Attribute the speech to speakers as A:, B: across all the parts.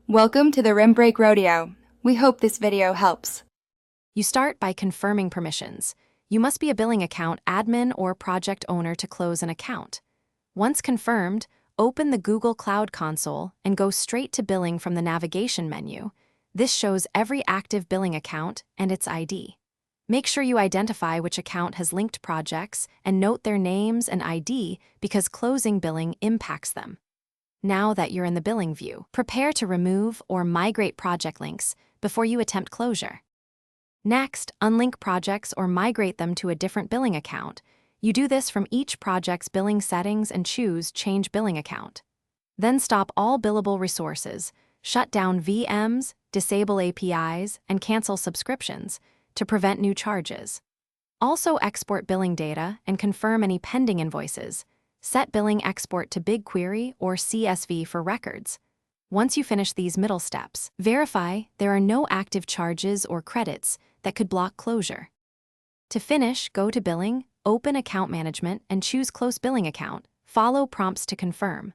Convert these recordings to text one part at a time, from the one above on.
A: Welcome to the Rim Break Rodeo. We hope this video helps.
B: You start by confirming permissions. You must be a billing account admin or project owner to close an account. Once confirmed, open the Google Cloud Console and go straight to billing from the navigation menu. This shows every active billing account and its ID. Make sure you identify which account has linked projects and note their names and ID because closing billing impacts them. Now that you're in the billing view, prepare to remove or migrate project links before you attempt closure. Next, unlink projects or migrate them to a different billing account. You do this from each project's billing settings and choose Change Billing Account. Then stop all billable resources, shut down VMs, disable APIs, and cancel subscriptions to prevent new charges. Also export billing data and confirm any pending invoices. Set billing export to BigQuery or CSV for records. Once you finish these middle steps, verify there are no active charges or credits that could block closure. To finish, go to Billing, open Account Management, and choose Close Billing Account. Follow prompts to confirm.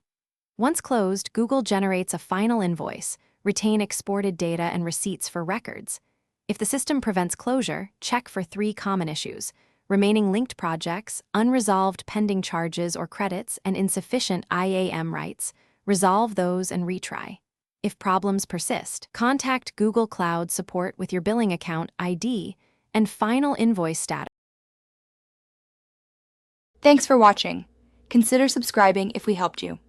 B: Once closed, Google generates a final invoice. Retain exported data and receipts for records. If the system prevents closure, check for 3 common issues: remaining linked projects, unresolved pending charges or credits, and insufficient IAM rights. Resolve those and retry. If problems persist, contact Google Cloud Support with your billing account ID and final invoice status.
A: Thanks for watching. Consider subscribing if we helped you.